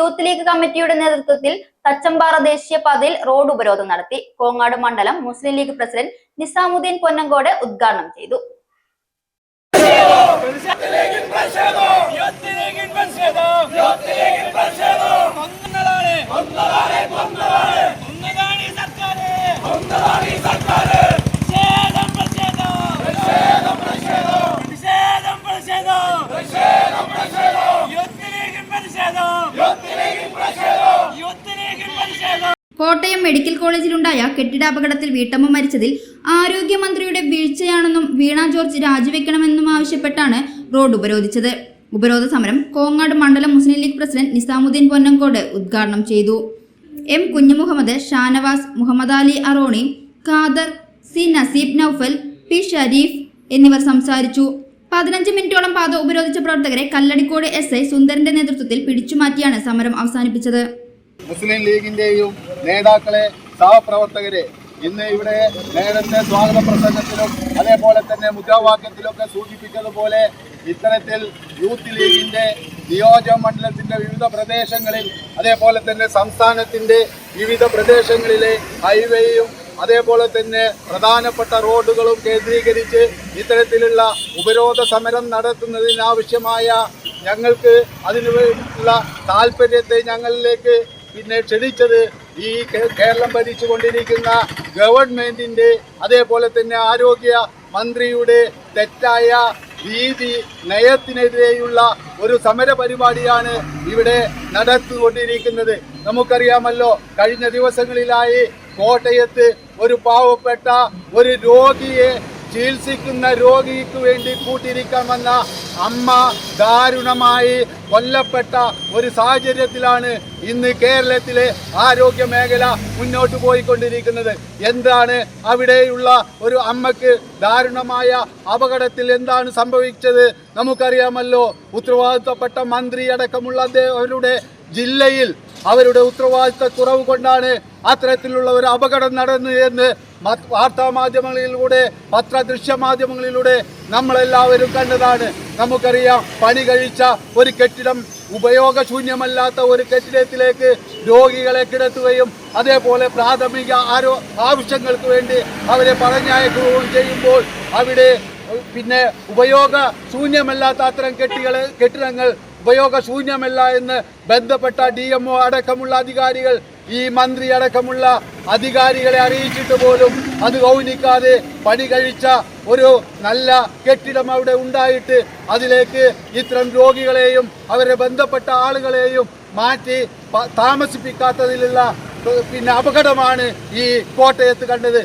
Youth league കമ്മിറ്റിയുടെ നേതൃത്വത്തിൽ തച്ചമ്പാറ ദേശീയപാതയിൽ റോഡ് ഉപരോധം നടത്തി. കോങ്ങാട് മണ്ഡലം മുസ്ലിം ലീഗ് പ്രസിഡന്റ് നിസാമുദ്ദീൻ പൊന്നങ്കോട് ഉദ്ഘാടനം ചെയ്തു. കോട്ടയം മെഡിക്കൽ കോളേജിലുണ്ടായ കെട്ടിടാപകടത്തിൽ വീട്ടമ്മ മരിച്ചതിൽ ആരോഗ്യമന്ത്രിയുടെ വീഴ്ചയാണെന്നും വീണ ജോർജ് രാജിവെക്കണമെന്നും ആവശ്യപ്പെട്ടാണ് റോഡ് ഉപരോധിച്ചത്. ഉപരോധ സമരം കോങ്ങാട് മണ്ഡലം മുസ്ലിം ലീഗ് പ്രസിഡന്റ് നിസാമുദ്ദീൻ പൊന്നങ്കോട് ഉദ്ഘാടനം ചെയ്തു. എം കുഞ്ഞുമുഹമ്മദ്, ഷാനവാസ്, മുഹമ്മദ് അലി അറോണി, ഖാദർ, സി നസീബ് നൌഫൽ, പി ഷരീഫ് എന്നിവർ സംസാരിച്ചു. 15 മിനിറ്റോളം പാത ഉപരോധിച്ച പ്രവർത്തകരെ കല്ലടിക്കോട് SI സുന്ദരന്റെ നേതൃത്വത്തിൽ പിടിച്ചുമാറ്റിയാണ് സമരം അവസാനിപ്പിച്ചത്. മുസ്ലിം ലീഗിന്റെയും നേതാക്കളെ, സഹപ്രവർത്തകരെ ഇന്ന് ഇവിടെ നേരത്തെ സ്വാഗത പ്രസംഗത്തിലും അതേപോലെ തന്നെ മുദ്രാവാക്യത്തിലൊക്കെ സൂചിപ്പിച്ചതുപോലെ ഇത്തരത്തിൽ യൂത്ത് ലീഗിന്റെ നിയോജക മണ്ഡലത്തിന്റെ വിവിധ പ്രദേശങ്ങളിൽ അതേപോലെ തന്നെ സംസ്ഥാനത്തിന്റെ വിവിധ പ്രദേശങ്ങളിലെ ഹൈവേയും അതേപോലെ തന്നെ പ്രധാനപ്പെട്ട റോഡുകളും കേന്ദ്രീകരിച്ച് ഇത്തരത്തിലുള്ള ഉപരോധ സമരം നടത്തുന്നതിനാവശ്യമായ ഞങ്ങൾക്ക് അതിനുള്ള താല്പര്യത്തെ ഞങ്ങളിലേക്ക് ക്ഷണിച്ചത് ഈ കേരളം ഭരിച്ചുകൊണ്ടിരിക്കുന്ന ഗവൺമെന്റിന്റെ അതേപോലെ തന്നെ ആരോഗ്യ മന്ത്രിയുടെ തെറ്റായ രീതി നയത്തിനെതിരെയുള്ള ഒരു സമര പരിപാടിയാണ് ഇവിടെ നടത്തിക്കൊണ്ടിരിക്കുന്നത്. നമുക്കറിയാമല്ലോ, കഴിഞ്ഞ ദിവസങ്ങളിലായി കോട്ടയത്ത് ഒരു പാവപ്പെട്ട ഒരു രോഗിയെ ചികിത്സിക്കുന്ന രോഗിക്ക് വേണ്ടി കൂട്ടിരിക്കാൻ വന്ന അമ്മ ദാരുണമായി കൊല്ലപ്പെട്ട ഒരു സാഹചര്യത്തിലാണ് ഇന്ന് കേരളത്തിലെ ആരോഗ്യ മേഖല മുന്നോട്ട് പോയിക്കൊണ്ടിരിക്കുന്നത്. എന്താണ് അവിടെയുള്ള ഒരു അമ്മക്ക് ദാരുണമായ അപകടത്തിൽ എന്താണ് സംഭവിച്ചത് നമുക്കറിയാമല്ലോ. ഉത്തരവാദിത്തപ്പെട്ട മന്ത്രി അടക്കമുള്ള അവരുടെ ജില്ലയിൽ അവരുടെ ഉത്തരവാദിത്ത കുറവ് കൊണ്ടാണ് അത്തരത്തിലുള്ള ഒരു അപകടം നടന്നു എന്ന് വാർത്താമാധ്യമങ്ങളിലൂടെ പത്രദൃശ്യമാധ്യമങ്ങളിലൂടെ നമ്മളെല്ലാവരും കണ്ടതാണ്. നമുക്കറിയാം, പണി കഴിച്ച ഒരു കെട്ടിടം, ഉപയോഗശൂന്യമല്ലാത്ത ഒരു കെട്ടിടത്തിലേക്ക് രോഗികളെ കിടത്തുകയും അതേപോലെ പ്രാഥമിക ആവശ്യങ്ങൾക്ക് വേണ്ടി അവരെ പറഞ്ഞയക്കുകയും ചെയ്യുമ്പോൾ അവിടെ പിന്നെ ഉപയോഗശൂന്യമല്ലാത്ത അത്തരം കെട്ടിടങ്ങൾ ഉപയോഗശൂന്യമല്ല എന്ന് ബന്ധപ്പെട്ട DMO അടക്കമുള്ള അധികാരികൾ, ഈ മന്ത്രി അടക്കമുള്ള അധികാരികളെ അറിയിച്ചിട്ട് പോലും അത് ഗൗനിക്കാതെ പണി കഴിച്ച ഒരു നല്ല കെട്ടിടം അവിടെ ഉണ്ടായിട്ട് അതിലേക്ക് ഇത്തരം രോഗികളെയും അവരെ ബന്ധപ്പെട്ട ആളുകളെയും മാറ്റി താമസിപ്പിക്കാത്തതിലുള്ള അപകടമാണ് ഈ കോട്ടയത്ത് കണ്ടത്.